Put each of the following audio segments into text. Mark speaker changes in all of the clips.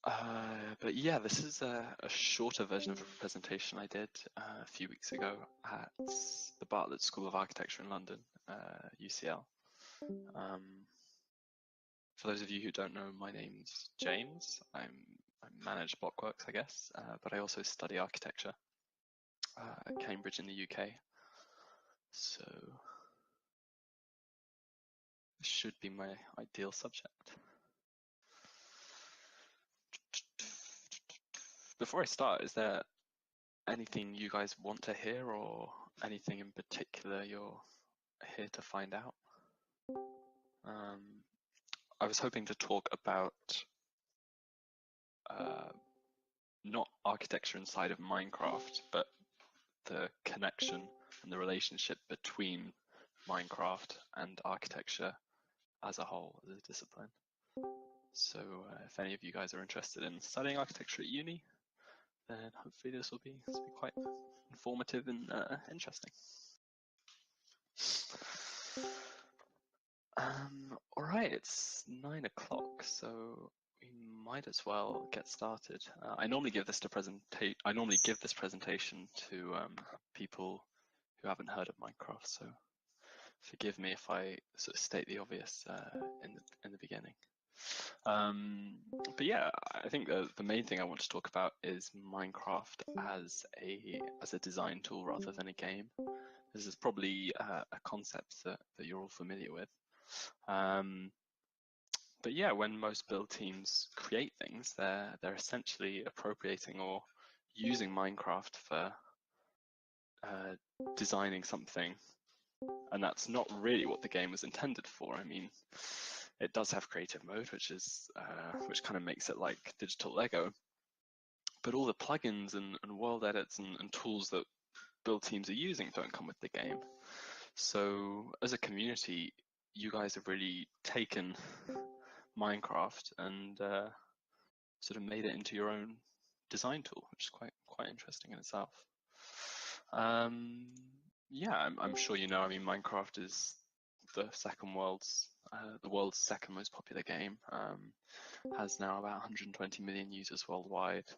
Speaker 1: But yeah, this is a shorter version of a presentation I did a few weeks ago at the Bartlett School of Architecture in London, UCL. For those of you who don't know, my name's James. I manage Blockworks, I guess, but I also study architecture at Cambridge in the UK. So this should be my ideal subject. Before I start, is there anything you guys want to hear or anything in particular you're here to find out? I was hoping to talk about not architecture inside of Minecraft, but the connection and the relationship between Minecraft and architecture as a whole, as a discipline. So if any of you guys are interested in studying architecture at uni, then hopefully this will be quite informative and interesting. All right, it's 9 o'clock, so we might as well get started. I normally give this presentation to people who haven't heard of Minecraft, so forgive me if I sort of state the obvious in the beginning. But yeah, I think the main thing I want to talk about is Minecraft as a design tool rather than a game. This is probably a concept that you're all familiar with. But yeah, when most build teams create things, they're essentially appropriating or using Minecraft for designing something, and that's not really what the game was intended for. I mean, it does have creative mode, which kind of makes it like digital Lego, but all the plugins and world edits and tools that build teams are using don't come with the game. So as a community, you guys have really taken Minecraft and sort of made it into your own design tool, which is quite interesting in itself. Yeah, I'm sure you know. I mean, Minecraft is the world's second most popular game. Has now about 120 million users worldwide,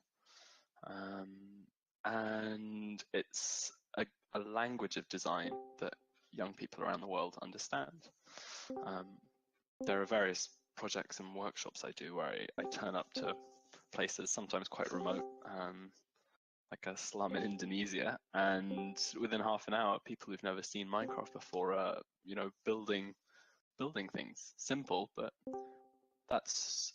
Speaker 1: and it's a language of design that young people around the world understand. There are various projects and workshops I do where I turn up to places, sometimes quite remote, like a slum in Indonesia, and within half an hour, people who've never seen Minecraft before are, building things. Simple, but that's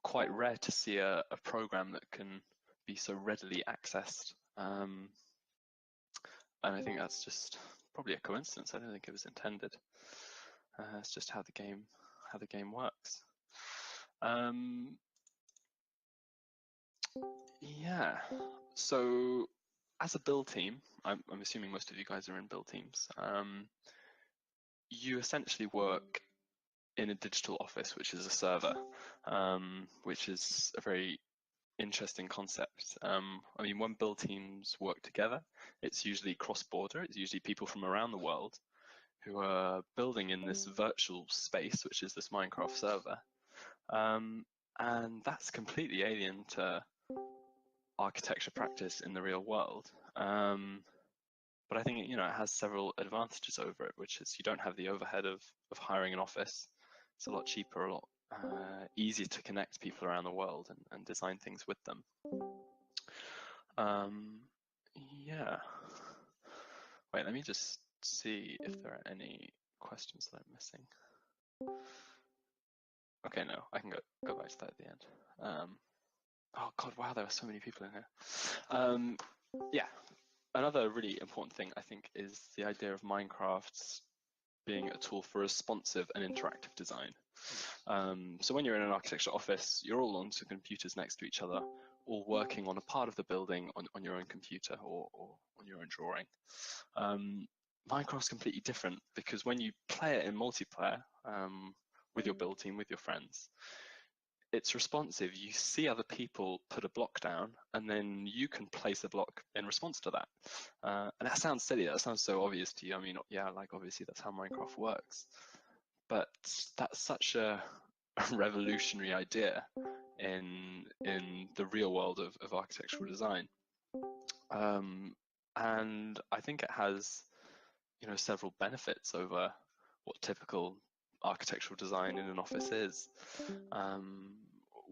Speaker 1: quite rare to see a program that can be so readily accessed. And I think that's just probably a coincidence. I don't think it was intended. It's just how the game works. Yeah. So as a build team, I'm assuming most of you guys are in build teams. You essentially work in a digital office, which is a server, which is a very interesting concept. I mean, when build teams work together, it's usually cross-border. It's usually people from around the world who are building in this virtual space, which is this Minecraft server. And that's completely alien to architecture practice in the real world. But I think it has several advantages over it, which is you don't have the overhead of hiring an office. It's a lot cheaper, a lot easier to connect people around the world and design things with them. Yeah. Wait, let me just see if there are any questions that I'm missing. Okay, no, I can go back to that at the end. Oh God, wow, there are so many people in here. Yeah, another really important thing I think is the idea of Minecraft being a tool for responsive and interactive design. So when you're in an architecture office, you're all on some computers next to each other, all working on a part of the building on your own computer or on your own drawing. Minecraft's completely different because when you play it in multiplayer with your build team, with your friends, it's responsive. You see other people put a block down, and then you can place a block in response to that. And that sounds silly. That sounds so obvious to you. I mean, yeah, like obviously that's how Minecraft works. But that's such a a revolutionary idea in the real world of architectural design. And I think it has, several benefits over what typical architectural design in an office is.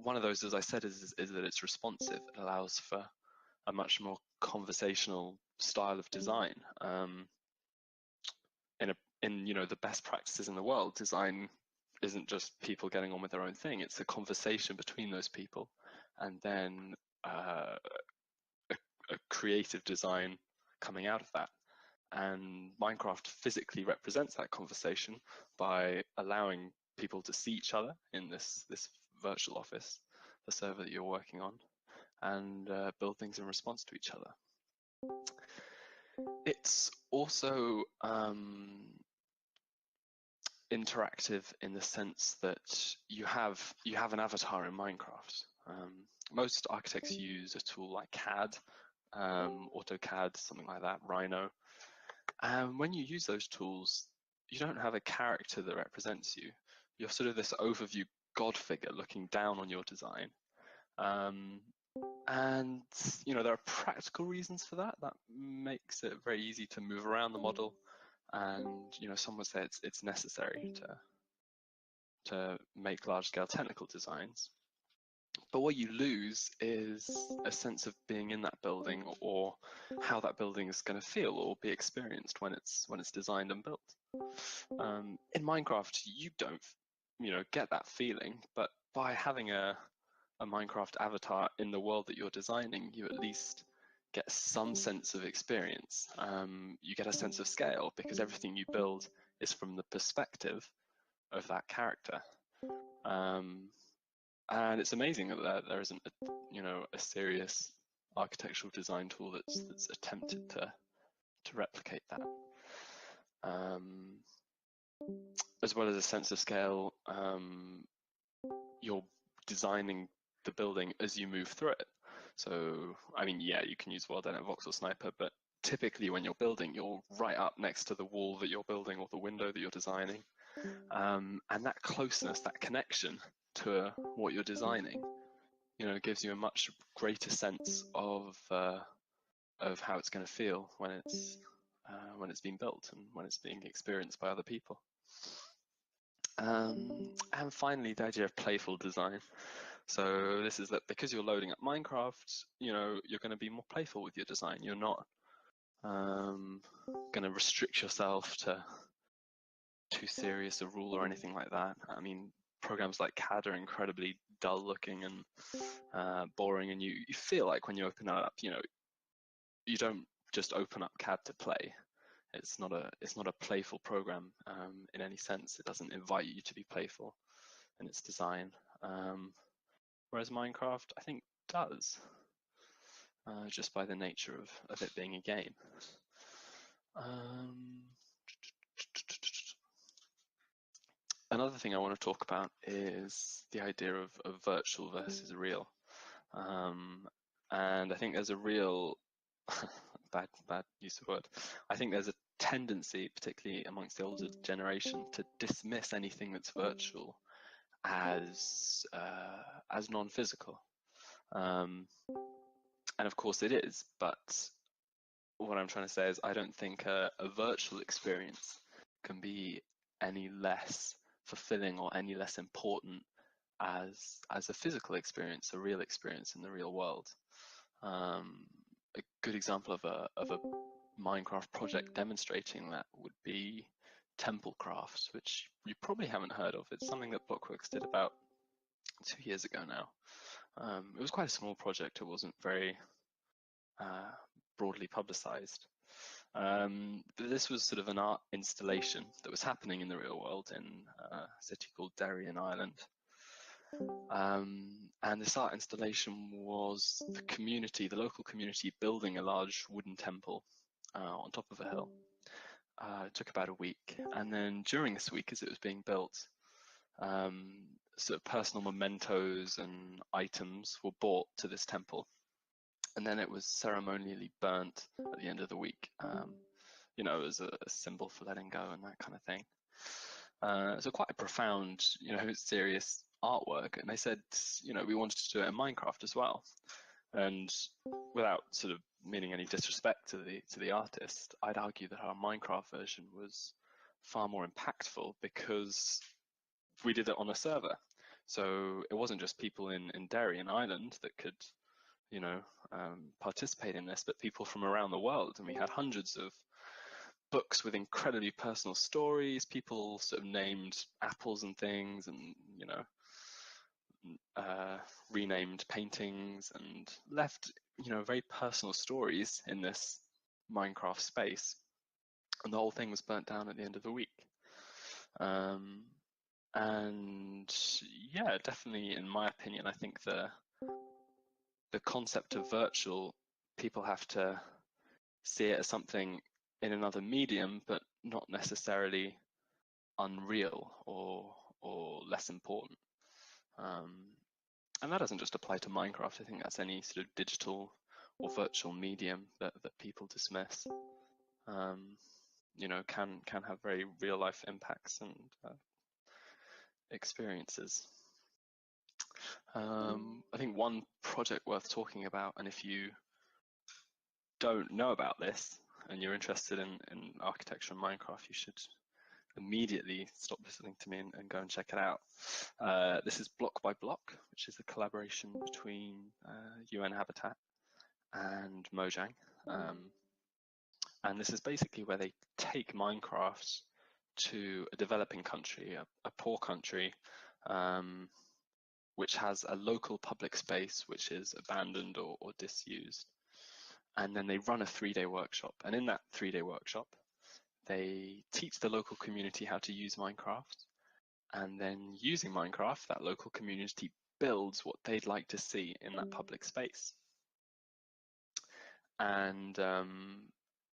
Speaker 1: One of those, as I said, is that it's responsive. It allows for a much more conversational style of design. In the best practices in the world, design isn't just people getting on with their own thing. It's a conversation between those people, and then a creative design coming out of that. And Minecraft physically represents that conversation by allowing people to see each other in this virtual office, the server that you're working on, and build things in response to each other. It's also interactive in the sense that you have an avatar in Minecraft. Most architects use a tool like CAD, AutoCAD, something like that, Rhino. And when you use those tools, you don't have a character that represents you. You're sort of this overview god figure looking down on your design. And there are practical reasons for that. That makes it very easy to move around the model. And some would say it's necessary to make large-scale technical designs. But what you lose is a sense of being in that building, or how that building is going to feel or be experienced when it's designed and built. In Minecraft, you don't get that feeling, but by having a Minecraft avatar in the world that you're designing, you at least get some sense of experience. You get a sense of scale, because everything you build is from the perspective of that character. And it's amazing that there isn't a serious architectural design tool that's attempted to replicate that. As well as a sense of scale, you're designing the building as you move through it. So, I mean, yeah, you can use World.NET Voxel Sniper, but typically when you're building, you're right up next to the wall that you're building or the window that you're designing. And that closeness, that connection to what you're designing, gives you a much greater sense of how it's going to feel when it's being built and when it's being experienced by other people. And finally, the idea of playful design. So this is that because you're loading up Minecraft, you're going to be more playful with your design. You're not going to restrict yourself to too serious a rule or anything like that. I mean, programs like CAD are incredibly dull looking and boring, and you feel like when you open it up, you don't just open up CAD to play. It's not a playful program in any sense. It doesn't invite you to be playful in its design. Whereas Minecraft, I think, does, just by the nature of it being a game. Another thing I want to talk about is the idea of virtual versus real. And I think there's a real, bad use of word, I think there's a tendency, particularly amongst the older generation, to dismiss anything that's virtual as non-physical. And of course it is, but what I'm trying to say is I don't think a virtual experience can be any less fulfilling or any less important as a physical experience, a real experience in the real world. A good example of a Minecraft project demonstrating that would be Temple Crafts, which you probably haven't heard of. It's something that Blockworks did about 2 years ago now. It was quite a small project. It wasn't very broadly publicized. But this was sort of an art installation that was happening in the real world in a city called Derry in Ireland. And this art installation was the local community building a large wooden temple on top of a hill. It took about a week. And then during this week, as it was being built, sort of personal mementos and items were brought to this temple. And then it was ceremonially burnt at the end of the week, as a symbol for letting go and that kind of thing. So quite a profound, serious artwork, and they said, you know, we wanted to do it in Minecraft as well. And without sort of meaning any disrespect to the artist, I'd argue that our Minecraft version was far more impactful because we did it on a server. So it wasn't just people in Derry and Ireland that could, you know, participate in this, but people from around the world. And we had hundreds of books with incredibly personal stories. People sort of named apples and things, and you know, renamed paintings and left, you know, very personal stories in this Minecraft space. And the whole thing was burnt down at the end of the week. And yeah, definitely, in my opinion, I think the concept of virtual, people have to see it as something in another medium, but not necessarily unreal or less important. And that doesn't just apply to Minecraft. I think that's any sort of digital or virtual medium that people dismiss. You know, can have very real life impacts and experiences. I think one project worth talking about, and if you don't know about this and you're interested in architecture and Minecraft, you should immediately stop listening to me and go and check it out. This is Block by Block, which is a collaboration between UN Habitat and Mojang. And this is basically where they take Minecraft to a developing country, a poor country, which has a local public space which is abandoned or disused. And then they run a 3-day workshop. And in that 3-day workshop, they teach the local community how to use Minecraft. And then using Minecraft, that local community builds what they'd like to see in that public space. And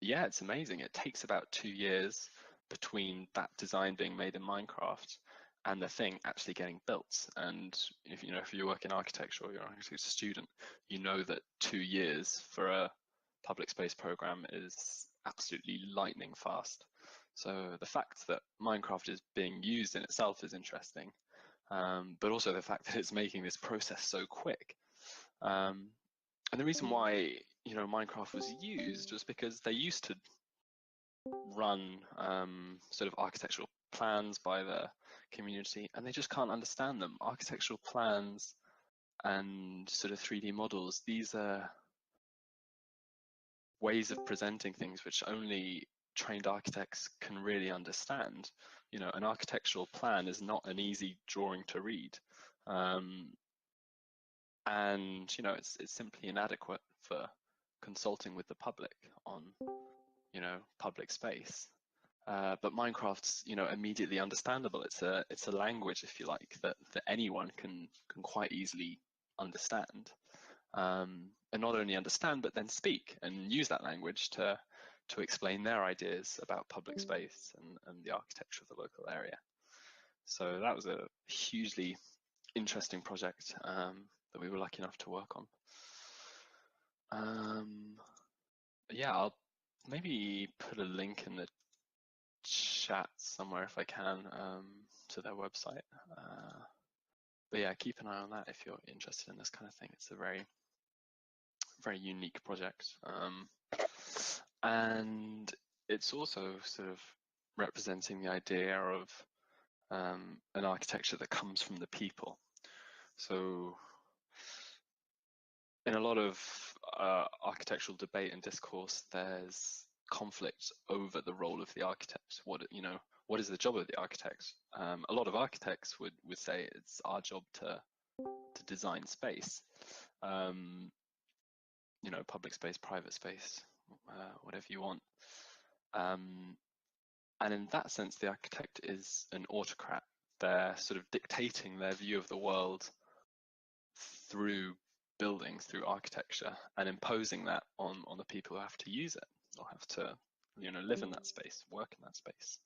Speaker 1: yeah, it's amazing. It takes about 2 years between that design being made in Minecraft and the thing actually getting built. And if you work in architecture or you're an architecture student, you know that 2 years for a public space program is absolutely lightning fast. So the fact that Minecraft is being used in itself is interesting, but also the fact that it's making this process so quick. And the reason why Minecraft was used was because they used to run sort of architectural plans by the community, and they just can't understand them. Architectural plans and sort of 3D models, these are ways of presenting things which only trained architects can really understand. An architectural plan is not an easy drawing to read, and it's simply inadequate for consulting with the public on public space. But Minecraft's immediately understandable. It's a language, if you like, that anyone can quite easily understand, and not only understand but then speak and use that language to explain their ideas about public space and the architecture of the local area. So that was a hugely interesting project that we were lucky enough to work on. Yeah, I'll maybe put a link in the chat somewhere if I can, to their website. But yeah, keep an eye on that if you're interested in this kind of thing. It's a very, very unique project. And it's also sort of representing the idea of an architecture that comes from the people. So in a lot of architectural debate and discourse, there's conflict over the role of the architect. What is the job of the architect? A lot of architects would say it's our job to design space, public space, private space, whatever you want. And in that sense, the architect is an autocrat. They're sort of dictating their view of the world through buildings, through architecture, and imposing that on the people who have to use it or have to live in that space, work in that space.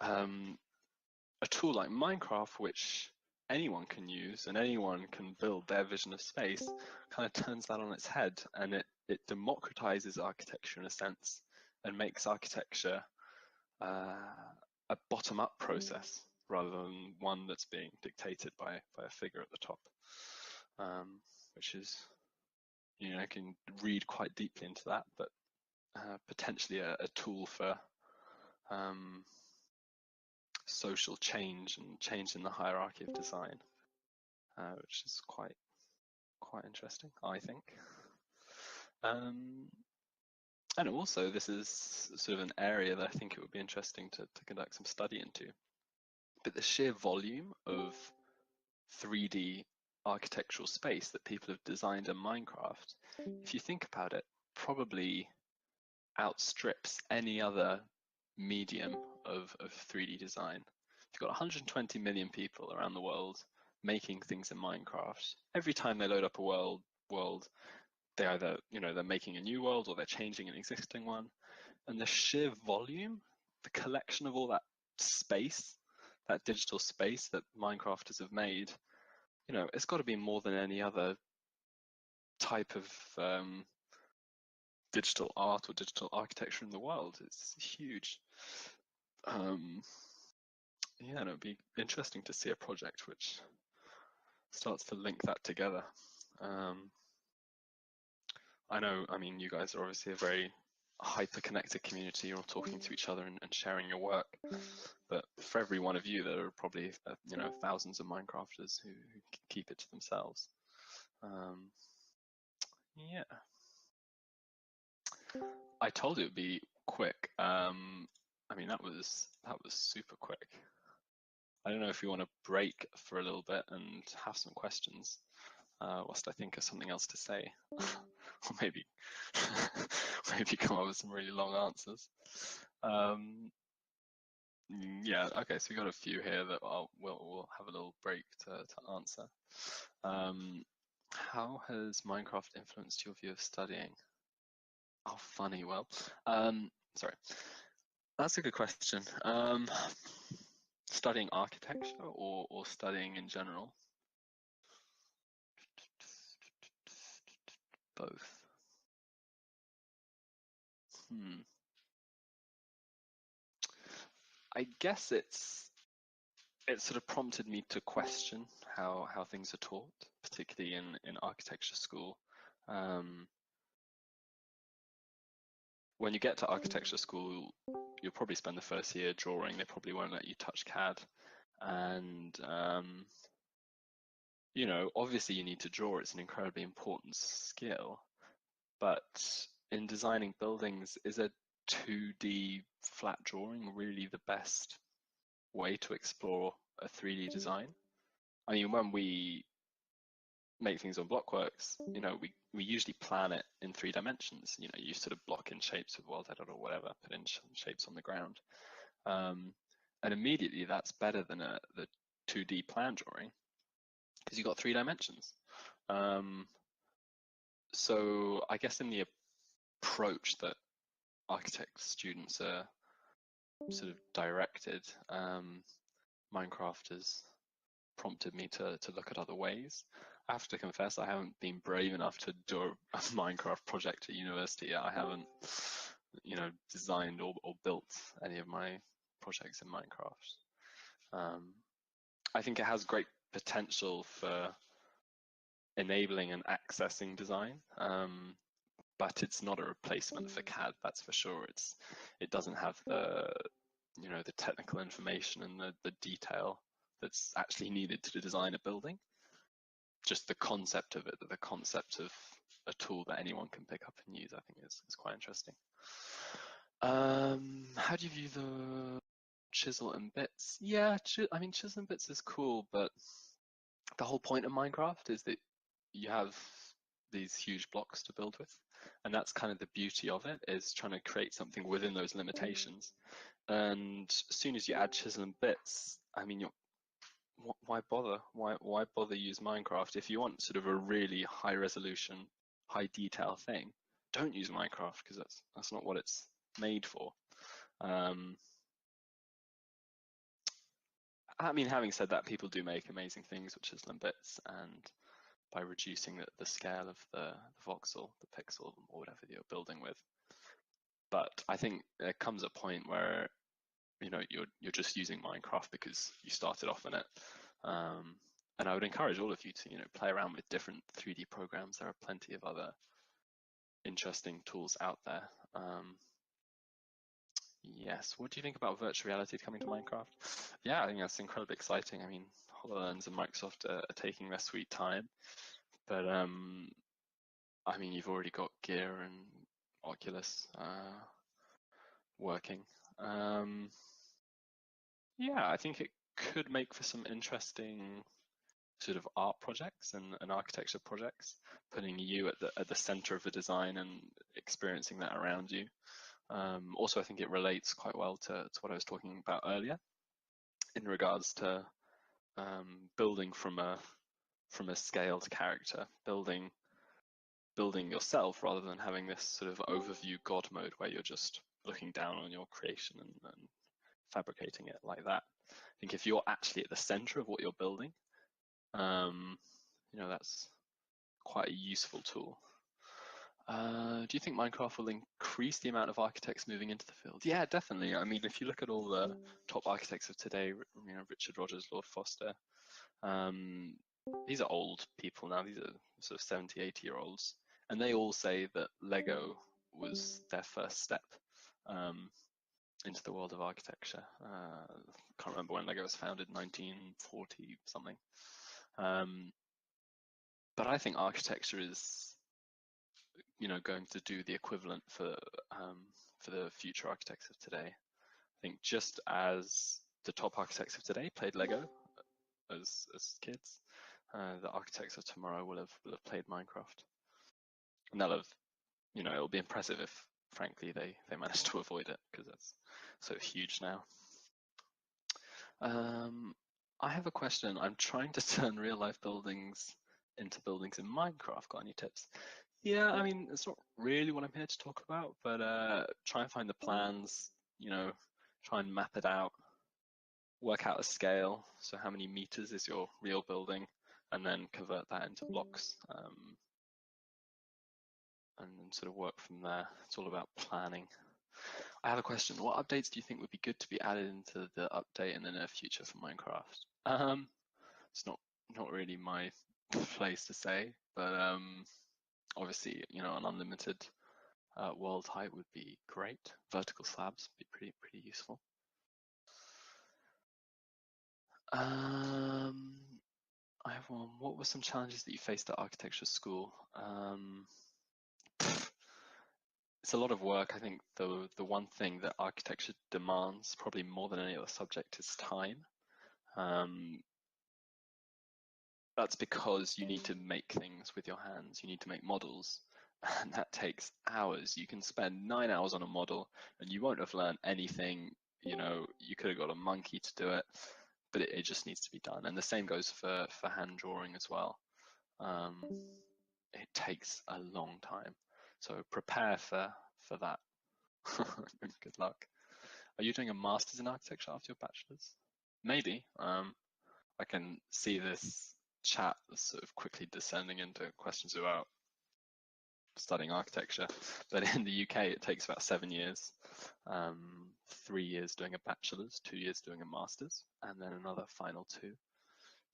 Speaker 1: A tool like Minecraft, which anyone can use and anyone can build their vision of space, kind of turns that on its head, and it democratizes architecture in a sense and makes architecture a bottom-up process. rather than one that's being dictated by a figure at the top, which is, I can read quite deeply into that, but potentially a tool for social change and change in the hierarchy of design, which is quite interesting, I think. And also, this is sort of an area that I think it would be interesting to conduct some study into. But the sheer volume of 3D architectural space that people have designed in Minecraft, if you think about it, probably outstrips any other medium of 3D design. You've got 120 million people around the world making things in Minecraft. Every time they load up a world, they either, they're making a new world or they're changing an existing one. And the sheer volume, the collection of all that space, that digital space that Minecrafters have made, it's got to be more than any other type of digital art or digital architecture in the world. It's huge. Yeah, and it would be interesting to see a project which starts to link that together. I mean, you guys are obviously a very hyper-connected community. You're all talking to each other and sharing your work. But for every one of you, there are probably, thousands of Minecrafters who keep it to themselves. Yeah. I told you it'd be quick. I mean, that was super quick. I don't know if you want to break for a little bit and have some questions, whilst I think of something else to say, or maybe come up with some really long answers. Yeah. Okay. So we got a few here that we'll have a little break to answer. How has Minecraft influenced your view of studying? Oh, funny. Well, sorry. That's a good question. Studying architecture or studying in general? Both. I guess it's sort of prompted me to question how things are taught, particularly in architecture school. When you get to architecture school, you'll probably spend the first year drawing. They probably won't let you touch CAD. And, obviously you need to draw. It's an incredibly important skill. But in designing buildings, is a 2D flat drawing really the best way to explore a 3D design? I mean, when we make things on Blockworks, we usually plan it in 3 dimensions. You sort of block in shapes with world edit or whatever, put in shapes on the ground. And immediately that's better than the 2D plan drawing because you've got 3 dimensions. So I guess in the approach that architect students are sort of directed, Minecraft has prompted me to look at other ways. I have to confess I haven't been brave enough to do a Minecraft project at university yet. I haven't, designed or built any of my projects in Minecraft. I think it has great potential for enabling and accessing design, but it's not a replacement for CAD, that's for sure. It doesn't have the technical information and the detail that's actually needed to design a building. Just the concept of it, the concept of a tool that anyone can pick up and use, I think is quite interesting. How do you view the chisel and bits? Yeah, I mean, chisel and bits is cool, but the whole point of Minecraft is that you have these huge blocks to build with, and that's kind of the beauty of it, is trying to create something within those limitations. And as soon as you add chisel and bits, I mean, why bother? Why bother use Minecraft? If you want sort of a really high resolution, high detail thing, don't use Minecraft because that's not what it's made for. I mean, having said that, people do make amazing things with chisel and bits, and by reducing the scale of the voxel, the pixel, or whatever you're building with. But I think there comes a point where you're just using Minecraft because you started off in it. And I would encourage all of you to play around with different 3D programs. There are plenty of other interesting tools out there. Yes, what do you think about virtual reality coming to Minecraft? Yeah, I think that's incredibly exciting. I mean, HoloLens and Microsoft are taking their sweet time, but I mean, you've already got Gear and Oculus working. Yeah, I think it could make for some interesting sort of art projects and architecture projects, putting you at the center of the design and experiencing that around you. Also, I think it relates quite well to what I was talking about earlier in regards to building from a scaled character, building yourself rather than having this sort of overview God mode where you're just looking down on your creation and fabricating it like that. I think if you're actually at the center of what you're building, that's quite a useful tool. Do you think Minecraft will increase the amount of architects moving into the field? Yeah, definitely. I mean, if you look at all the top architects of today, Richard Rogers, Lord Foster, these are old people now. These are sort of 70, 80-year-olds. And they all say that Lego was their first step into the world of architecture. Can't remember when Lego was founded, 1940 something. But I think architecture is, going to do the equivalent for the future architects of today. I think just as the top architects of today played Lego as kids, the architects of tomorrow will have played Minecraft, and they'll have, it'll be impressive if, frankly, they manage to avoid it because it's so huge now. I have a question. I'm trying to turn real life buildings into buildings in Minecraft. Got any tips? Yeah, I mean, it's not really what I'm here to talk about, but try and find the plans, try and map it out, work out a scale. So how many meters is your real building, and then convert that into blocks, and then sort of work from there. It's all about planning. I have a question. What updates do you think would be good to be added into the update in the near future for Minecraft? It's not really my place to say, but obviously, an unlimited world height would be great. Vertical slabs would be pretty useful. I have one. What were some challenges that you faced at architecture school? It's a lot of work. I think the one thing that architecture demands, probably more than any other subject, is time. That's because you need to make things with your hands. You need to make models, and that takes hours. You can spend 9 hours on a model, and you won't have learned anything. You could have got a monkey to do it, but it just needs to be done. And the same goes for hand drawing as well. It takes a long time. So prepare for that. Good luck. Are you doing a master's in architecture after your bachelor's? Maybe. I can see this chat sort of quickly descending into questions about studying architecture. But in the UK, it takes about 7 years. 3 years doing a bachelor's, 2 years doing a master's, and then another final 2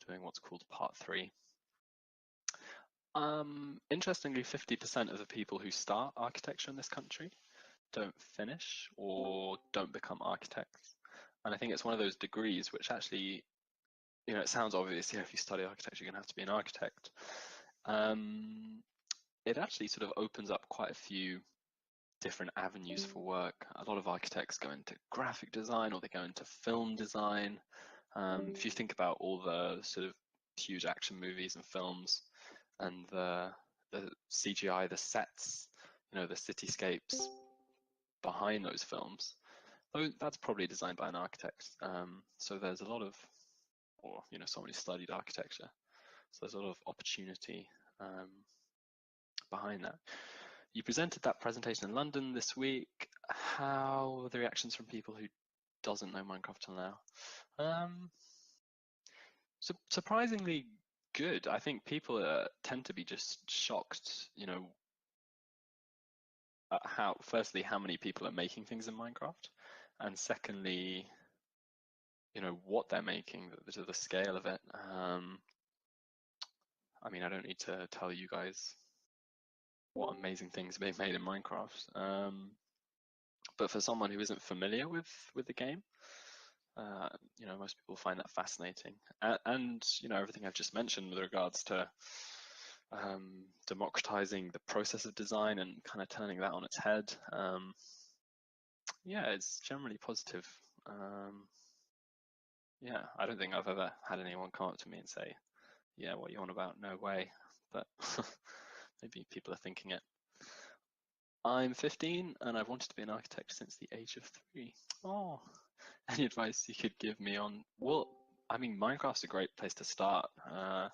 Speaker 1: doing what's called part 3. Interestingly, 50% of the people who start architecture in this country don't finish or don't become architects. And I think it's one of those degrees which actually, it sounds obvious, if you study architecture, you're going to have to be an architect. It actually sort of opens up quite a few different avenues for work. A lot of architects go into graphic design, or they go into film design. If you think about all the sort of huge action movies and films, and the CGI, the sets, the cityscapes behind those films, that's probably designed by an architect. So there's a lot of, or someone who studied architecture. So there's a lot of opportunity behind that. You presented that presentation in London this week. How were the reactions from people who doesn't know Minecraft till now? Surprisingly good. I think people tend to be just shocked, at how many people are making things in Minecraft, and secondly, what they're making, the scale of it. I mean, I don't need to tell you guys what amazing things are being made in Minecraft. But for someone who isn't familiar with the game, most people find that fascinating. And everything I've just mentioned with regards to democratizing the process of design and kind of turning that on its head. Yeah, it's generally positive. Yeah, I don't think I've ever had anyone come up to me and say, yeah, what are you on about? No way. But maybe people are thinking it. I'm 15 and I've wanted to be an architect since the age of 3. Oh, any advice you could give me on, well, I mean, Minecraft's a great place to start. I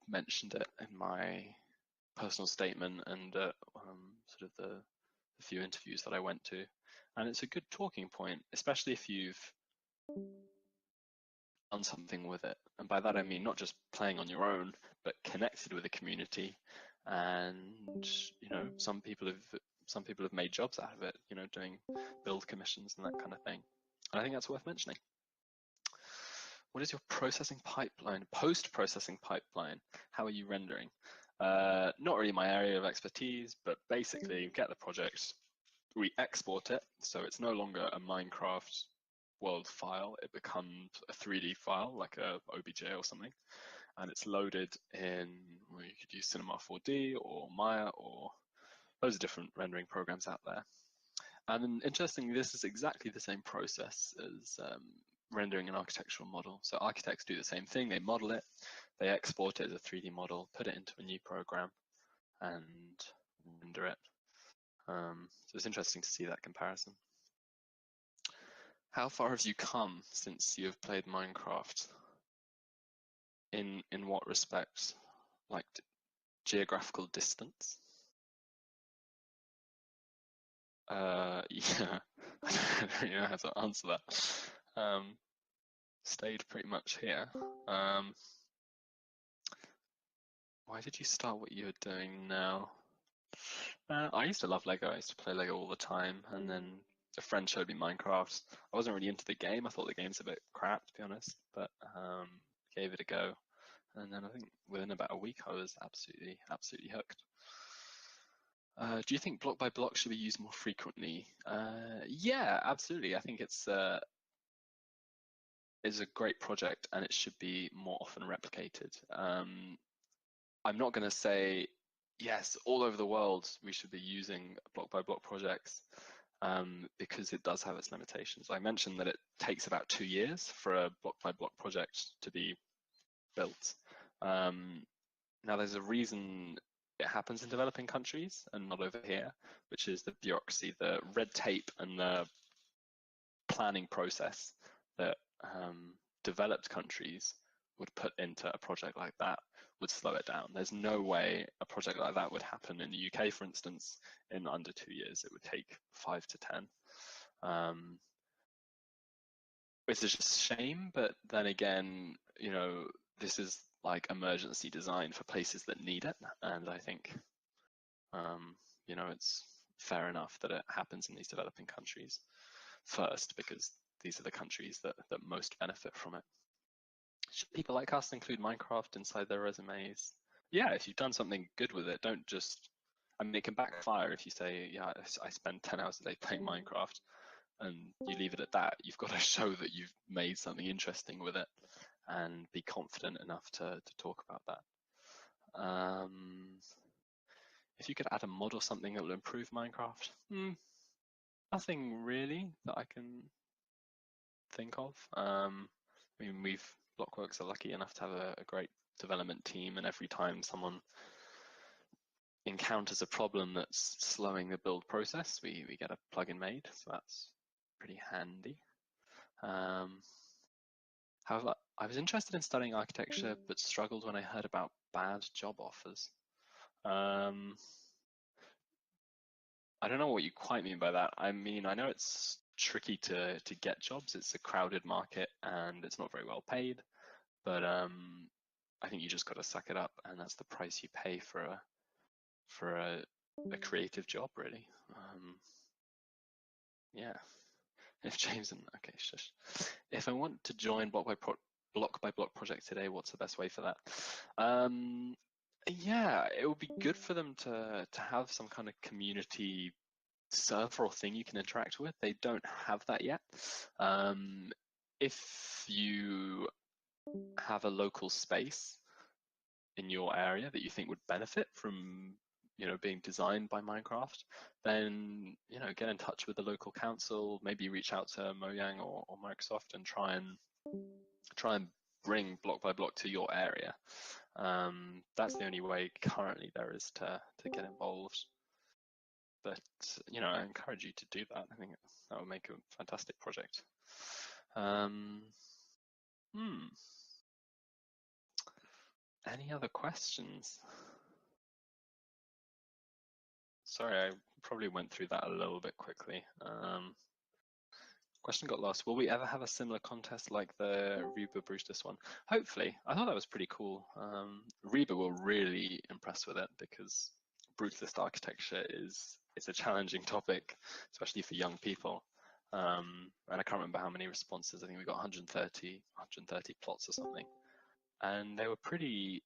Speaker 1: mentioned it in my personal statement and sort of the few interviews that I went to. And it's a good talking point, especially if you've done something with it. And by that I mean not just playing on your own, but connected with a community. And some people have made jobs out of it, doing build commissions and that kind of thing. And I think that's worth mentioning. What is your processing pipeline, post-processing pipeline? How are you rendering? Not really my area of expertise, but basically you get the project, we export it, so it's no longer a Minecraft world file, it becomes a 3D file like a OBJ or something, and it's loaded in, well, you could use Cinema 4D or Maya or loads of different rendering programs out there. And then, interestingly, this is exactly the same process as rendering an architectural model. So architects do the same thing, they model it, they export it as a 3D model, put it into a new program, and render it. So it's interesting to see that comparison. How far have you come since you have played Minecraft? In what respect? Like geographical distance? Yeah, I don't really know how to answer that. Stayed pretty much here. Why did you start what you're doing now? I used to love Lego. I used to play Lego all the time, and then a friend showed me Minecraft. I wasn't really into the game. I thought the game's a bit crap, to be honest, but gave it a go. And then I think within about a week, I was absolutely hooked. Do you think block by block should be used more frequently? Yeah, absolutely. I think it's a great project, and it should be more often replicated. I'm not going to say yes, all over the world we should be using block by block projects, because it does have its limitations. I mentioned that it takes about 2 years for a block by block project to be built. Now there's a reason it happens in developing countries and not over here, which is the bureaucracy, the red tape and the planning process that developed countries would put into a project like that would slow it down. There's no way a project like that would happen in the UK, for instance, in under 2 years. It would take 5 to 10. It's just a shame, but then again, this is like emergency design for places that need it, and I think, it's fair enough that it happens in these developing countries first, because these are the countries that most benefit from it. Should people like us include Minecraft inside their resumes? Yeah, if you've done something good with it, don't just, I mean, it can backfire if you say, yeah, I spend 10 hours a day playing Minecraft, and you leave it at that. You've got to show that you've made something interesting with it and be confident enough to talk about that. If you could add a mod or something that will improve Minecraft, nothing really that I can think of. I mean, Blockworks are lucky enough to have a great development team, and every time someone encounters a problem that's slowing the build process, we get a plugin made, so that's pretty handy. However, I was interested in studying architecture, but struggled when I heard about bad job offers. I don't know what you quite mean by that. I mean, I know it's tricky to get jobs. It's a crowded market and it's not very well paid, but I think you just got to suck it up, and that's the price you pay for a creative job, really. Yeah. If James and okay, shush. If I want to join block by block project today, what's the best way for that? Yeah, it would be good for them to have some kind of community server or thing you can interact with. They don't have that yet. If you have a local space in your area that you think would benefit from being designed by Minecraft, then get in touch with the local council, maybe reach out to Mojang or Microsoft and try and bring block by block to your area. That's the only way currently there is to get involved. But I encourage you to do that. I think that would make a fantastic project. Any other questions? Sorry, I probably went through that a little bit quickly. Question got lost. Will we ever have a similar contest like the Reba Brewster's one? Hopefully. I thought that was pretty cool. Reba were really impressed with it because brutalist architecture is a challenging topic, especially for young people. And I can't remember how many responses. I think we got 130 plots or something. And they were pretty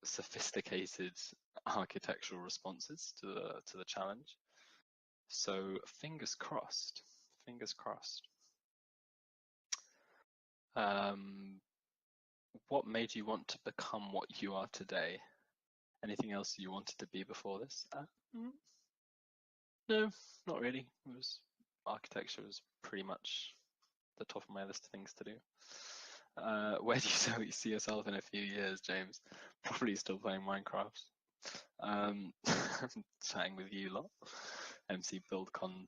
Speaker 1: sophisticated architectural responses to the challenge. So fingers crossed. Fingers crossed. What made you want to become what you are today? Anything else you wanted to be before this? No, not really. Architecture was pretty much the top of my list of things to do. Where do you see yourself in a few years, James? Probably still playing Minecraft. Chatting with you lot. MCBCon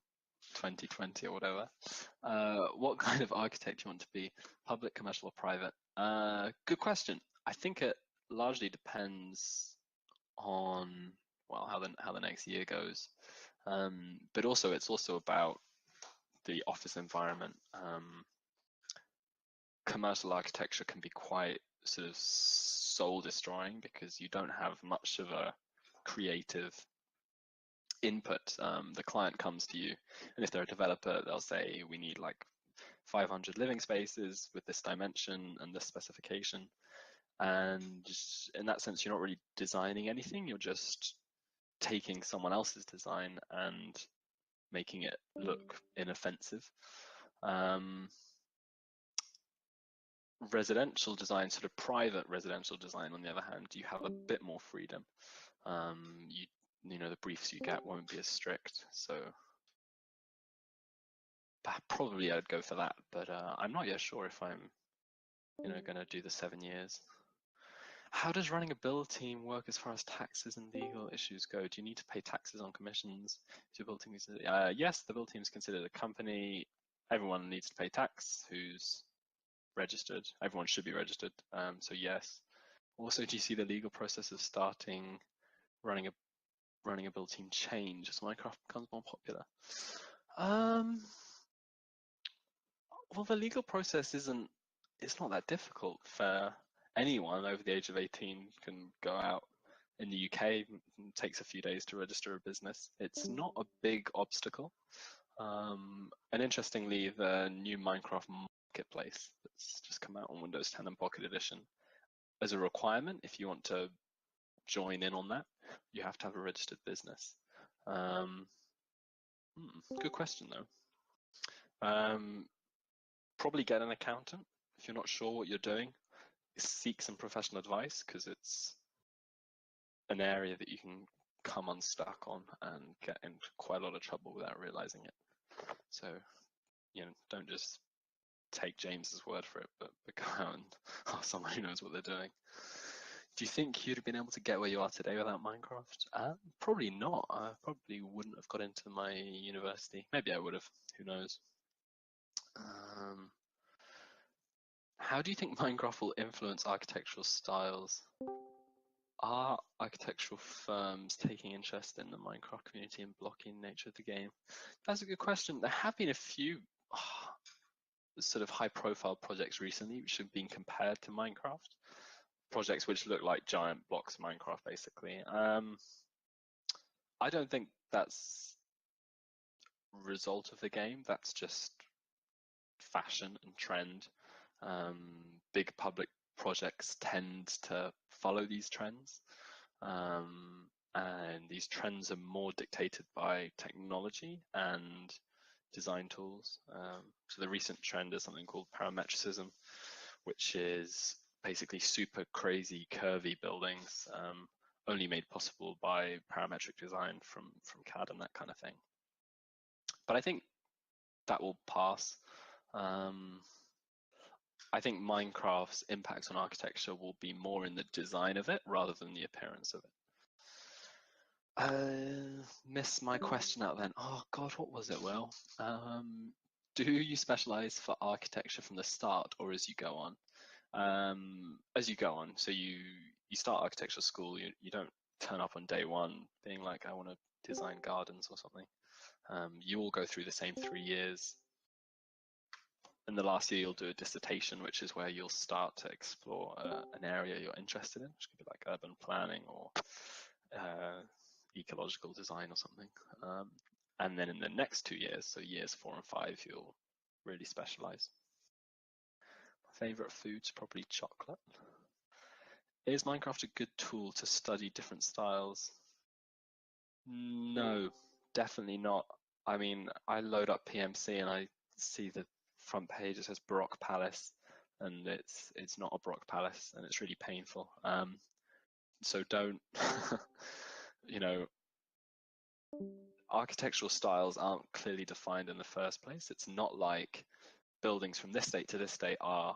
Speaker 1: 2020 or whatever. What kind of architect do you want to be? Public, commercial, or private? Good question. I think it largely depends on how the next year goes. But also it's also about the office environment. Commercial architecture can be quite sort of soul destroying because you don't have much of a creative input. The client comes to you, and if they're a developer, they'll say, we need like 500 living spaces with this dimension and this specification. And in that sense, you're not really designing anything. You're just taking someone else's design and making it look inoffensive. Residential design, sort of private residential design, on the other hand, you have a bit more freedom. The briefs you get won't be as strict. So probably I'd go for that, but I'm not yet sure if I'm, going to do the 7 years. How does running a build team work as far as taxes and legal issues go? Do you need to pay taxes on commissions? Is your build team yes, the build team is considered a company. Everyone needs to pay tax who's registered. Everyone should be registered. So yes. Also, do you see the legal process of running a build team change as Minecraft becomes more popular? Well, the legal process it's not that difficult for anyone over the age of 18 can go out. In the UK, it takes a few days to register a business. It's not a big obstacle. And interestingly, the new Minecraft marketplace that's just come out on Windows 10 and Pocket Edition, as a requirement, if you want to join in on that, you have to have a registered business. Good question, though. Probably get an accountant if you're not sure what you're doing. Seek some professional advice because it's an area that you can come unstuck on and get into quite a lot of trouble without realizing it. So, don't just take James's word for it, but go out and ask someone who knows what they're doing. Do you think you'd have been able to get where you are today without Minecraft? Probably not. I probably wouldn't have got into my university. Maybe I would have. Who knows? How do you think Minecraft will influence architectural styles? Are architectural firms taking interest in the Minecraft community and blocking the nature of the game? That's a good question. There have been a few sort of high-profile projects recently which have been compared to Minecraft. Projects which look like giant blocks of Minecraft, basically. I don't think that's result of the game. That's just fashion and trend. Big public projects tend to follow these trends, and these trends are more dictated by technology and design tools. So the recent trend is something called parametricism, which is basically super crazy curvy buildings, only made possible by parametric design from CAD and that kind of thing. But I think that will pass. I think Minecraft's impact on architecture will be more in the design of it rather than the appearance of it. Miss my question out then. Oh God, what was it, Will? Do you specialize for architecture from the start or as you go on? As you go on, so you start architecture school, you don't turn up on day one being like, I want to design gardens or something. You all go through the same 3 years. In the last year, you'll do a dissertation, which is where you'll start to explore an area you're interested in, which could be like urban planning or ecological design or something. And then in the next 2 years, so years 4 and 5, you'll really specialize. My favorite food's probably chocolate. Is Minecraft a good tool to study different styles? No, definitely not. I mean, I load up PMC and I see the front page, it says Baroque Palace, and it's not a Baroque Palace, and it's really painful. So don't, you know, architectural styles aren't clearly defined in the first place. It's not like buildings from this date to this date are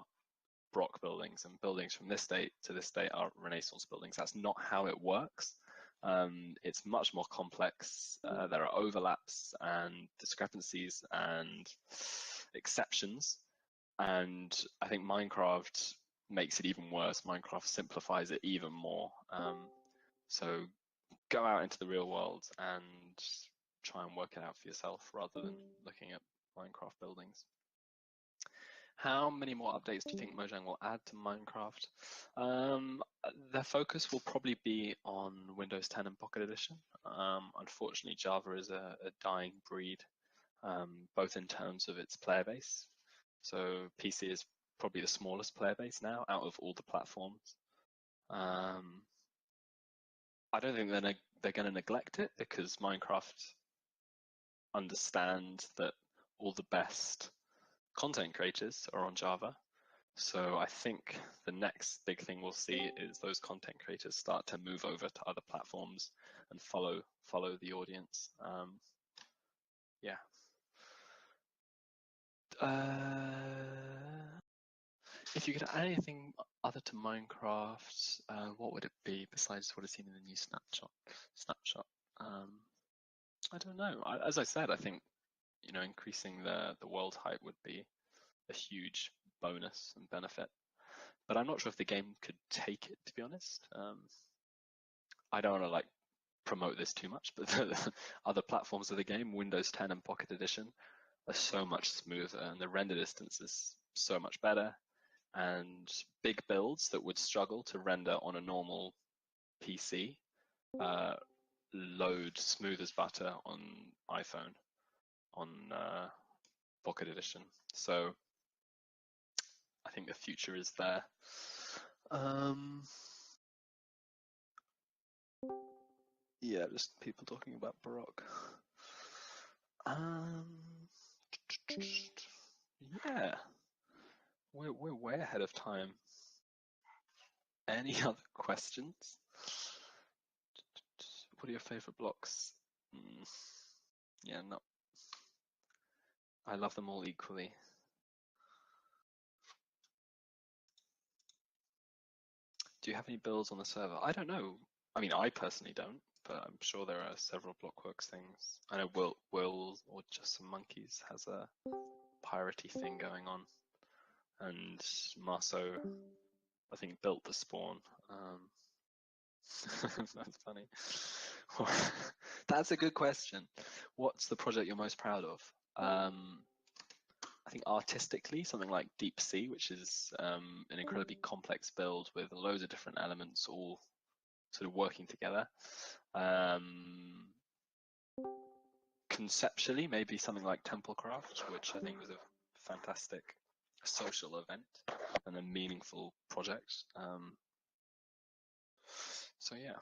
Speaker 1: Baroque buildings and buildings from this date to this date are Renaissance buildings. That's not how it works. It's much more complex. There are overlaps and discrepancies and exceptions. And I think Minecraft makes it even worse. Minecraft simplifies it even more. So go out into the real world and try and work it out for yourself rather than looking at Minecraft buildings. How many more updates do you think Mojang will add to Minecraft? Their focus will probably be on Windows 10 and Pocket Edition. Unfortunately, Java is a dying breed, both in terms of its player base. So PC is probably the smallest player base now out of all the platforms. I don't think they're going to neglect it because Minecraft understand that all the best content creators are on Java. So I think the next big thing we'll see is those content creators start to move over to other platforms and follow the audience. Yeah. If you could add anything other to Minecraft, what would it be besides what is seen in the new snapshot? I don't know. As I said, I think increasing the world height would be a huge bonus and benefit. But I'm not sure if the game could take it, to be honest. I don't want to promote this too much, but the other platforms of the game, Windows 10 and Pocket Edition, are so much smoother, and the render distance is so much better. And big builds that would struggle to render on a normal PC load smooth as butter on iPhone, on Pocket Edition. So I think the future is there. Yeah, just people talking about Baroque. Yeah, we're way ahead of time. Any other questions? What are your favorite blocks? Yeah, no. I love them all equally. Do you have any builds on the server? I don't know. I mean, I personally don't, but I'm sure there are several Blockworks things. I know Will or Just Some Monkeys has a piratey thing going on, and Marceau, I think, built the spawn. That's funny. That's a good question. What's the project you're most proud of? I think artistically, something like Deep Sea, which is an incredibly complex build with loads of different elements all sort of working together. conceptually, maybe something like Templecraft, which I think was a fantastic social event and a meaningful project. So yeah,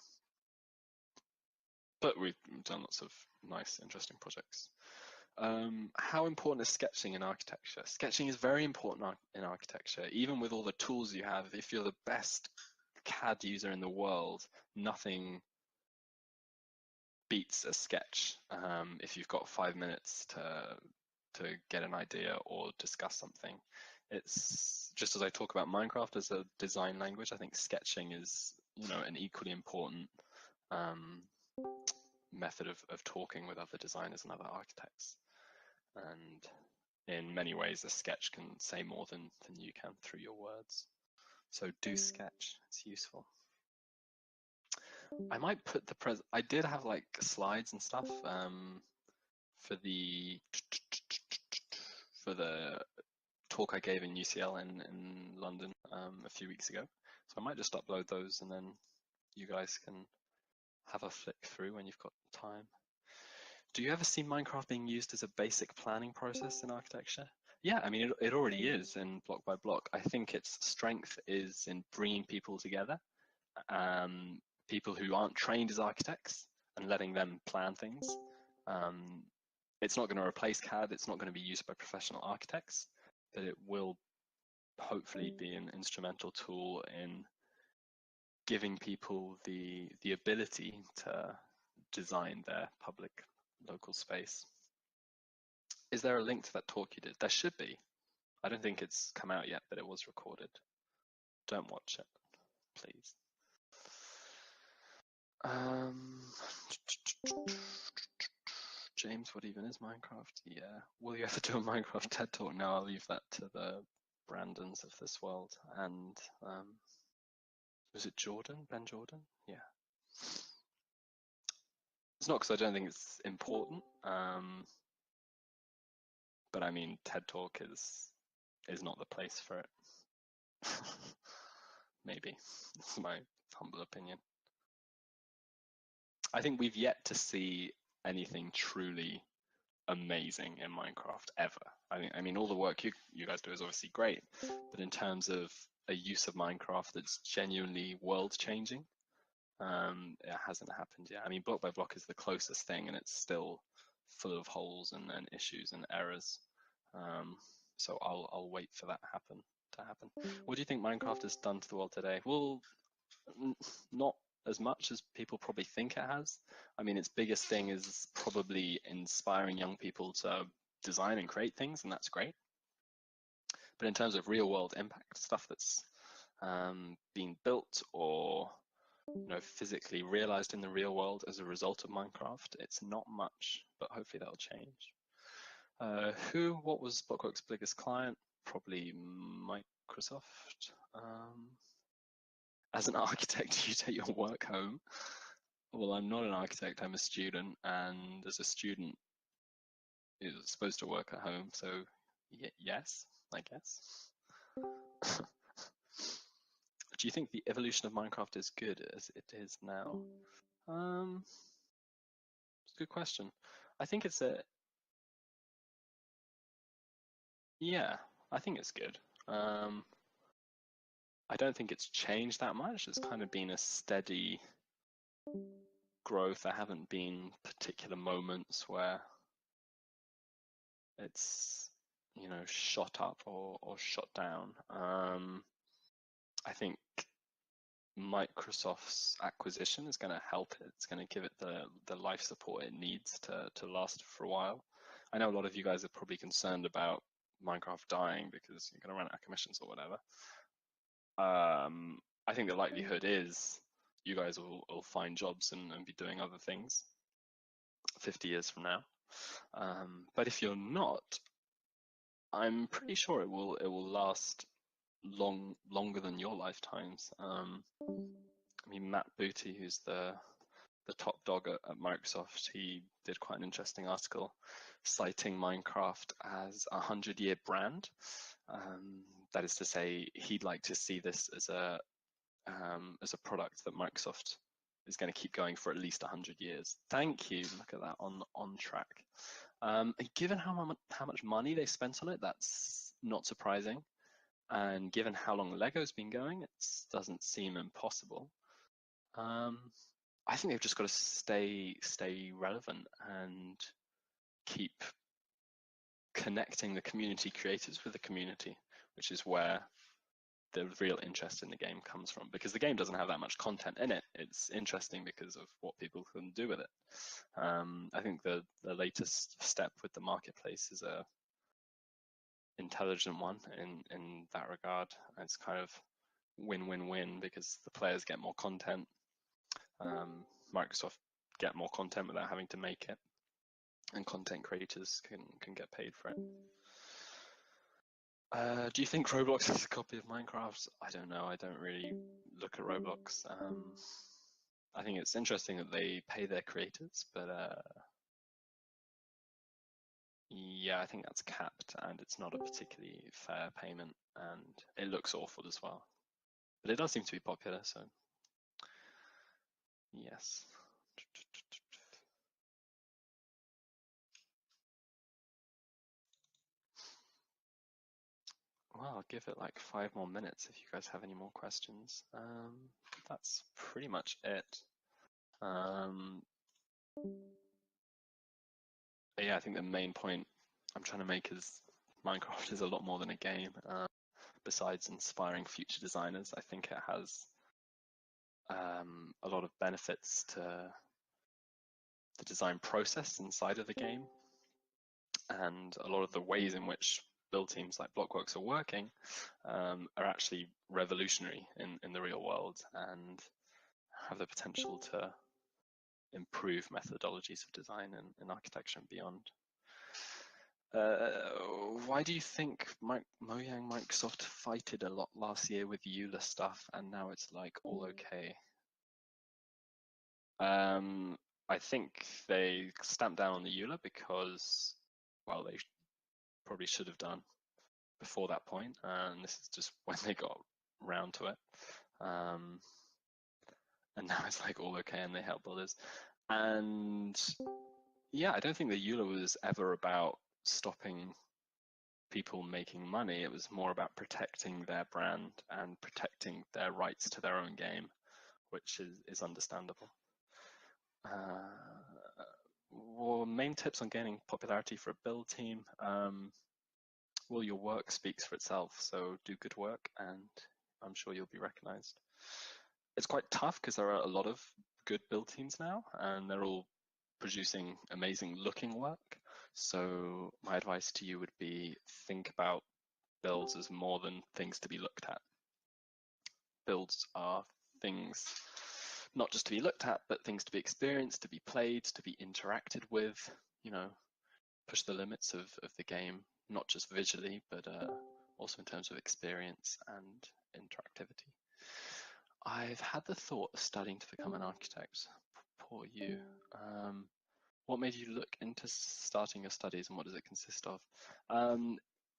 Speaker 1: but we've done lots of nice, interesting projects. How important is sketching in architecture? Sketching is very important in architecture. Even with all the tools you have, if you're the best CAD user in the world, nothing beats a sketch. If you've got 5 minutes to get an idea or discuss something, it's just as I talk about Minecraft as a design language. I think sketching is, an equally important method of talking with other designers and other architects. And in many ways, a sketch can say more than you can through your words. So do sketch, it's useful. I might put I did have like slides and stuff for the talk I gave in UCL in London a few weeks ago. So I might just upload those and then you guys can have a flick through when you've got time. Do you ever see Minecraft being used as a basic planning process in architecture? Yeah, I mean, it already is in block by block. I think its strength is in bringing people together, people who aren't trained as architects, and letting them plan things. It's not going to replace CAD, it's not going to be used by professional architects, but it will hopefully be an instrumental tool in giving people the ability to design their public local space. Is there a link to that talk you did? There should be. I don't think it's come out yet, but it was recorded. Don't watch it, please. James, what even is Minecraft? Yeah. Will you ever do a Minecraft TED Talk? No, I'll leave that to the Brandons of this world. And was it Jordan? Ben Jordan? Yeah. It's not because I don't think it's important. But I mean, TED Talk is not the place for it. Maybe. It's my humble opinion. I think we've yet to see anything truly amazing in Minecraft ever. I mean, all the work you guys do is obviously great, but in terms of a use of Minecraft that's genuinely world-changing, it hasn't happened yet. I mean, block by block is the closest thing, and it's still full of holes and issues and errors. So I'll wait for that to happen. What do you think Minecraft has done to the world today? Well, not as much as people probably think it has. I mean, its biggest thing is probably inspiring young people to design and create things, and that's great. But in terms of real world impact, stuff that's being built or physically realized in the real world as a result of Minecraft, it's not much, but hopefully that'll change. What was Blockworks' biggest client? Probably Microsoft. As an architect, you take your work home. Well, I'm not an architect, I'm a student, and as a student, you're supposed to work at home, so yes, I guess. Do you think the evolution of Minecraft is good as it is now? It's a good question. I think it's yeah, I think it's good. I don't think it's changed that much. It's kind of been a steady growth. There haven't been particular moments where it's shot up or shot down. I think Microsoft's acquisition is going to help it. It's going to give it the life support it needs to last for a while. I know a lot of you guys are probably concerned about Minecraft dying because you're going to run out of commissions or whatever. I think the likelihood is you guys will find jobs and be doing other things 50 years from now. But if you're not, I'm pretty sure it will last longer than your lifetimes. I mean, Matt Booty, who's the top dog at Microsoft, he did quite an interesting article citing Minecraft as a 100-year brand. That is to say, he'd like to see this as a product that Microsoft is going to keep going for at least 100 years. Thank you. Look at that, on track. Given how much money they spent on it, that's not surprising. And given how long Lego's been going, it doesn't seem impossible. I think they've just got to stay relevant and keep connecting the community creators with the community, which is where the real interest in the game comes from, because the game doesn't have that much content in it. It's interesting because of what people can do with it. I think the latest step with the marketplace is a intelligent one in that regard. It's kind of win-win-win because the players get more content. Microsoft get more content without having to make it, and content creators can get paid for it. Do you think Roblox is a copy of Minecraft? I don't know. I don't really look at Roblox. I think it's interesting that they pay their creators, but yeah, I think that's capped, and it's not a particularly fair payment, and it looks awful as well. But it does seem to be popular, so yes. Well, I'll give it like 5 more minutes if you guys have any more questions. That's pretty much it. Yeah, I think the main point I'm trying to make is Minecraft is a lot more than a game. Besides inspiring future designers, I think it has a lot of benefits to the design process inside of the game, and a lot of the ways in which build teams like Blockworks are working are actually revolutionary in the real world and have the potential to improve methodologies of design and architecture and beyond. Why do you think Mojang Microsoft fighted a lot last year with EULA stuff and now it's like all okay? I think they stamped down on the EULA because, well, they probably should have done before that point, and this is just when they got round to it. And now it's like all okay and they help builders. And yeah, I don't think the EULA was ever about stopping people making money. It was more about protecting their brand and protecting their rights to their own game, which is understandable. Well, main tips on gaining popularity for a build team. Well, your work speaks for itself, so do good work and I'm sure you'll be recognized. It's quite tough because there are a lot of good build teams now and they're all producing amazing looking work. So my advice to you would be think about builds as more than things to be looked at. Builds are things not just to be looked at, but things to be experienced, to be played, to be interacted with, you know, push the limits of the game, not just visually, but also in terms of experience and interactivity. I've had the thought of studying to become an architect. Poor you. What made you look into starting your studies and what does it consist of?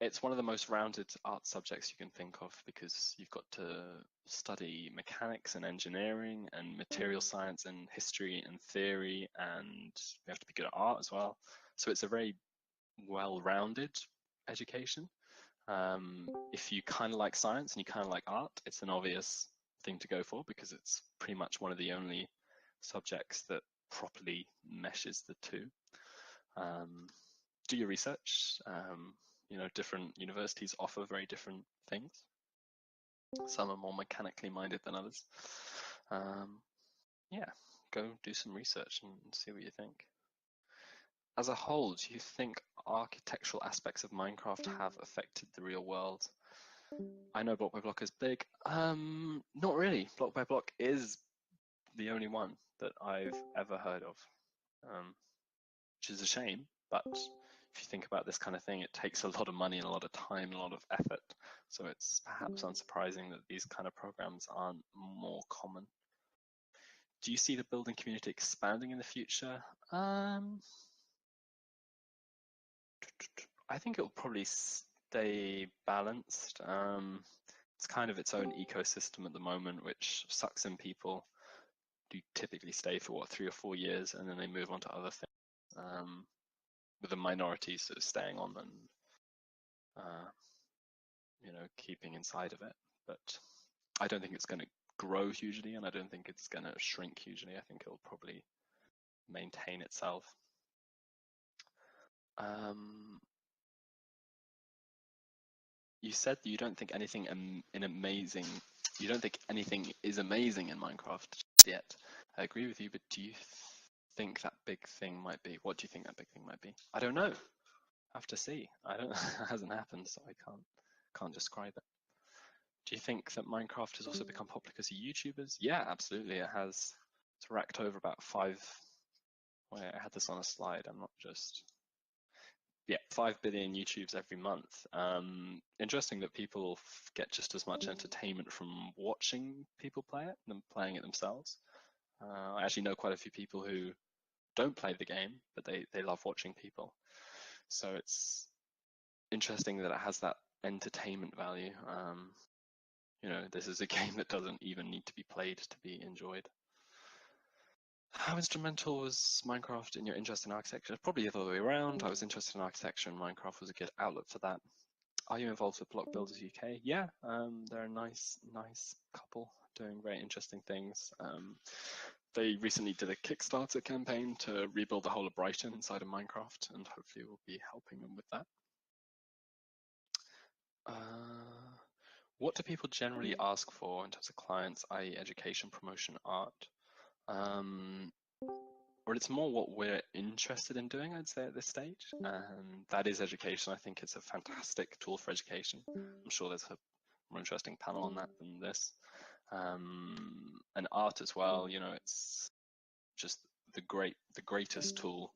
Speaker 1: It's one of the most rounded art subjects you can think of because you've got to study mechanics and engineering and material science and history and theory, and you have to be good at art as well. So it's a very well-rounded education. If you kind of like science and you kind of like art, it's an obvious thing to go for because it's pretty much one of the only subjects that properly meshes the two. Do your research. You know, different universities offer very different things. Some are more mechanically minded than others. Yeah, go do some research and see what you think. As a whole, do you think architectural aspects of Minecraft have affected the real world? I know block by block is big. Not really. Block by block is the only one that I've ever heard of, which is a shame. But if you think about this kind of thing, it takes a lot of money and a lot of time and a lot of effort. So it's perhaps unsurprising that these kind of programs aren't more common. Do you see the building community expanding in the future? I think it will probably stay balanced. It's kind of its own ecosystem at the moment, which sucks in people, do typically stay for what, 3 or 4 years, and then they move on to other things, with the minority sort of staying on and keeping inside of it. But I don't think it's going to grow hugely, and I don't think it's going to shrink hugely. I think it'll probably maintain itself. You said that you don't think anything you don't think anything is amazing in Minecraft yet. I agree with you, but do you think that big thing might be? What do you think that big thing might be? I don't know. I have to see. It hasn't happened, so I can't describe it. Do you think that Minecraft has also become popular because of YouTubers? Yeah, absolutely. It has. It's racked over about 5. Wait, I had this on a slide. I'm not just. Yeah, 5 billion YouTubes every month. Interesting that people get just as much entertainment from watching people play it than playing it themselves. I actually know quite a few people who don't play the game, but they love watching people. So it's interesting that it has that entertainment value. This is a game that doesn't even need to be played to be enjoyed. How instrumental was Minecraft in your interest in architecture? Probably the other way around. I was interested in architecture and Minecraft was a good outlet for that. Are you involved with Block Builders UK? Yeah, they're a nice couple doing very interesting things. They recently did a Kickstarter campaign to rebuild the whole of Brighton inside of Minecraft, and hopefully we'll be helping them with that. What do people generally ask for in terms of clients, i.e. education, promotion, art? Or it's more what we're interested in doing, I'd say, at this stage. That is education. I think it's a fantastic tool for education. I'm sure there's a more interesting panel on that than this. And art as well, it's just the greatest tool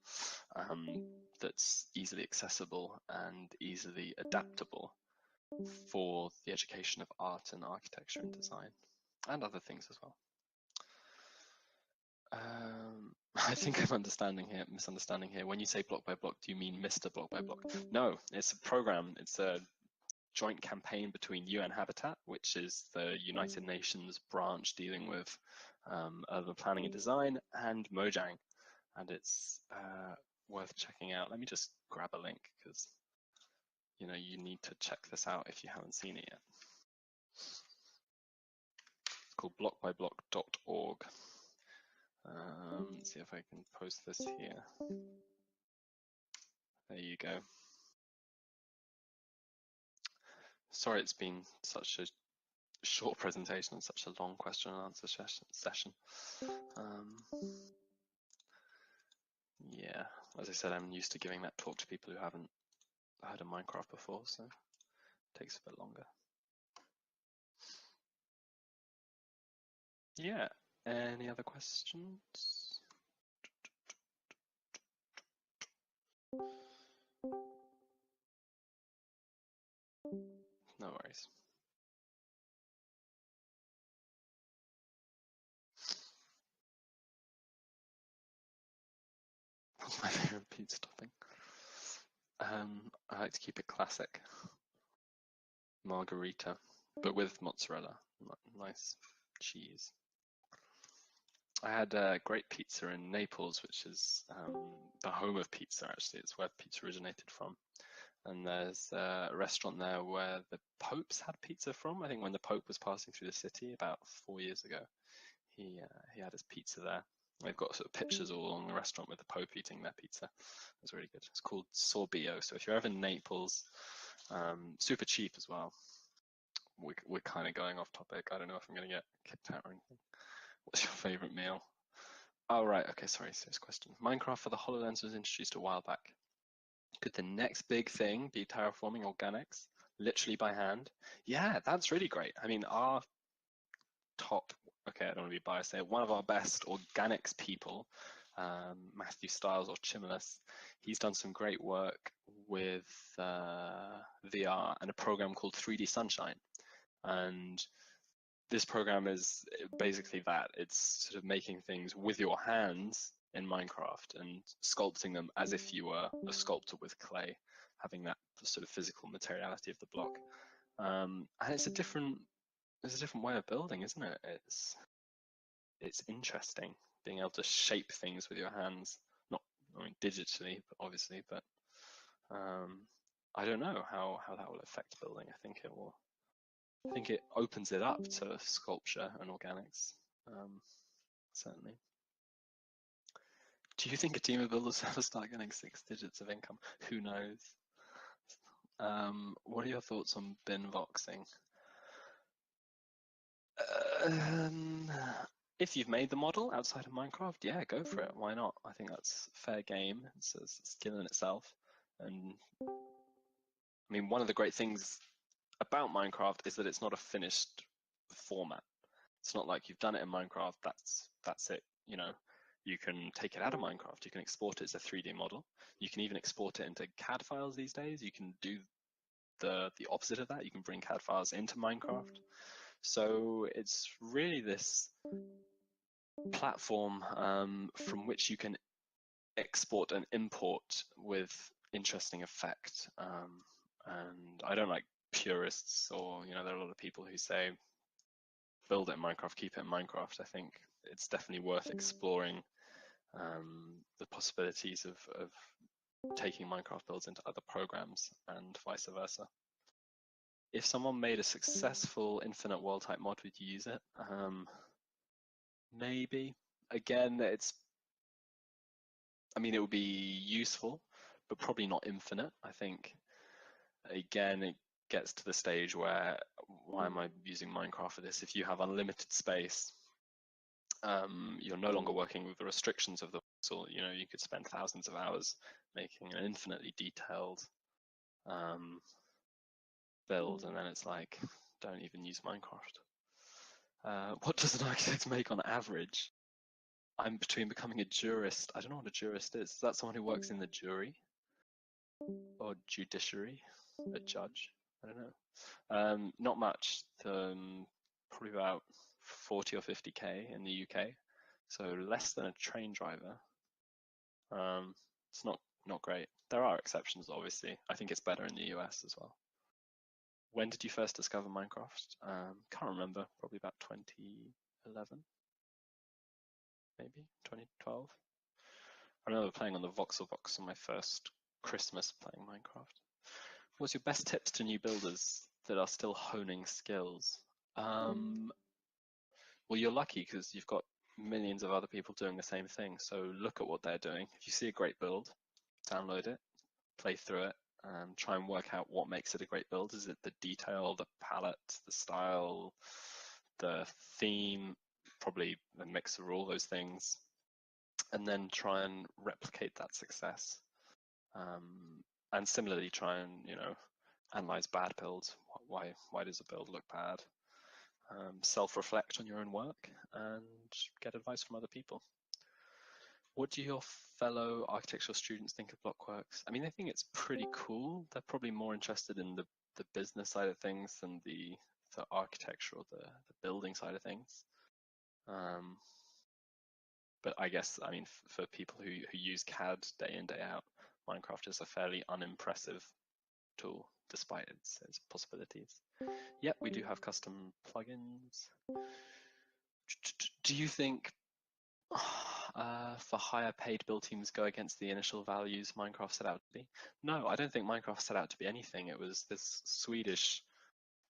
Speaker 1: that's easily accessible and easily adaptable for the education of art and architecture and design, and other things as well. I think I'm misunderstanding here. When you say block by block, do you mean Mr. Block by Block? No, it's a program. It's a joint campaign between UN Habitat, which is the United Nations branch dealing with urban planning and design, and Mojang. And it's worth checking out. Let me just grab a link because you need to check this out if you haven't seen it yet. It's called blockbyblock.org. Let's see if I can post this here. There you go. Sorry it's been such a short presentation and such a long question and answer session. Yeah, as I said, I'm used to giving that talk to people who haven't heard of Minecraft before, so it takes a bit longer. Yeah, any other questions? No worries. What's my favorite pizza topping? I like to keep it classic. Margarita, but with mozzarella, nice cheese. I had great pizza in Naples, which is the home of pizza, actually. It's where pizza originated from. And there's a restaurant there where the popes had pizza from. I think when the Pope was passing through the city about 4 years ago, he had his pizza there. They've got sort of pictures all along the restaurant with the Pope eating their pizza. It's really good. It's called Sorbio. So if you're ever in Naples, super cheap as well. We're kind of going off topic. I don't know if I'm going to get kicked out or anything. What's your favorite meal? Oh, right. Okay, sorry. Serious question. Minecraft for the HoloLens was introduced a while back. Could the next big thing be terraforming organics, literally by hand? Yeah, that's really great. I mean, our top, okay, I don't want to be biased there, one of our best organics people, Matthew Stiles or Chimulus, he's done some great work with VR and a program called 3D Sunshine. And this program is basically that. It's sort of making things with your hands in Minecraft and sculpting them as if you were a sculptor with clay, having that sort of physical materiality of the block. And it's a different way of building, isn't it? it's interesting being able to shape things with your hands. Not, I mean, digitally, but obviously, but I don't know how that will affect building. I think it will. I think it opens it up to sculpture and organics, certainly. Do you think a team of builders will ever start getting 6 digits of income? Who knows? What are your thoughts on bin voxing? If you've made the model outside of Minecraft, yeah, go for it. Why not? I think that's fair game. It's a skill in itself. And I mean, one of the great things about Minecraft is that it's not a finished format. It's not like you've done it in Minecraft, that's it. You know, you can take it out of Minecraft, you can export it as a 3D model. You can even export it into CAD files these days. You can do the opposite of that. You can bring CAD files into Minecraft. So it's really this platform from which you can export and import with interesting effect. And I don't like purists, or there are a lot of people who say build it in Minecraft, keep it in Minecraft. I think it's definitely worth exploring the possibilities of taking Minecraft builds into other programs and vice versa. If someone made a successful infinite world type mod, would you use it? Maybe. Again, it would be useful, but probably not infinite. I think, again, it gets to the stage where, why am I using Minecraft for this? If you have unlimited space, you're no longer working with the restrictions of the pixel. You could spend thousands of hours making an infinitely detailed build, and then it's like, don't even use Minecraft. What does an architect make on average? I'm between becoming a jurist. I don't know what a jurist is. Is that someone who works in the jury or judiciary? A judge? I don't know. Not much. Probably about 40 or 50k in the UK. So less than a train driver. It's not great. There are exceptions, obviously. I think it's better in the US as well. When did you first discover Minecraft? Can't remember. Probably about 2011. Maybe 2012. I remember playing on the VoxelBox on my first Christmas playing Minecraft. What's your best tips to new builders that are still honing skills? Well, you're lucky because you've got millions of other people doing the same thing. So look at what they're doing. If you see a great build, download it, play through it, try and work out what makes it a great build. Is it the detail, the palette, the style, the theme? Probably a mix of all those things, and then try and replicate that success. And similarly, try and analyze bad builds. Why does a build look bad? Self-reflect on your own work and get advice from other people. What do your fellow architectural students think of Blockworks? I mean, I think it's pretty cool. They're probably more interested in the business side of things than the architecture or the building side of things. But I guess, for people who use CAD day in, day out, Minecraft is a fairly unimpressive tool, despite its possibilities. Yep, we do have custom plugins. Do you think for higher paid build teams go against the initial values Minecraft set out to be? No, I don't think Minecraft set out to be anything. It was this Swedish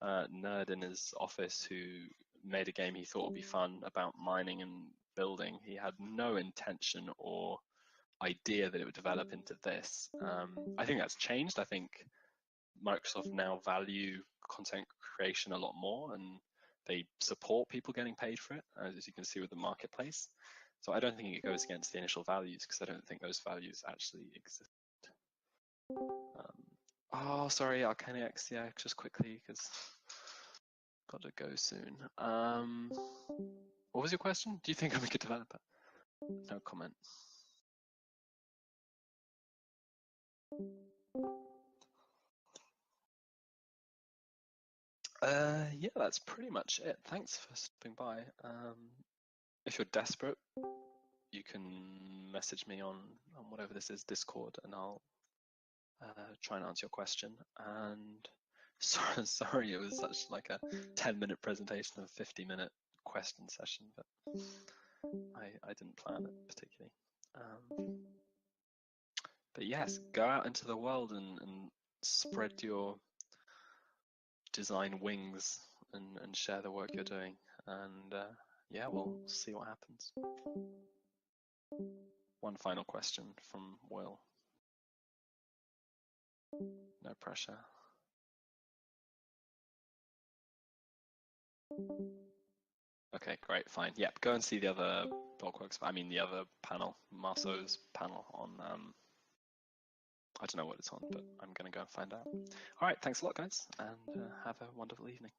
Speaker 1: nerd in his office who made a game he thought would be fun about mining and building. He had no intention or idea that it would develop into this. I think that's changed. I think Microsoft now value content creation a lot more, and they support people getting paid for it, as you can see with the marketplace. So I don't think it goes against the initial values, because I don't think those values actually exist. Oh, sorry, Arcaniax. Yeah, just quickly, because got to go soon. What was your question? Do you think I'm a good developer? No comment. Yeah, that's pretty much it. Thanks for stopping by. If you're desperate, you can message me on whatever this is, Discord, and I'll try and answer your question. And sorry, it was such like a 10-minute presentation of a 50-minute question session, but I didn't plan it particularly. But yes, go out into the world and spread your design wings and share the work you're doing. And yeah, we'll see what happens. One final question from Will. No pressure. Okay, great, fine. Yep, go and see the other blogworks. I mean, the other panel, Marceau's panel on. I don't know what it's on, but I'm going to go and find out. All right, thanks a lot, guys, and have a wonderful evening.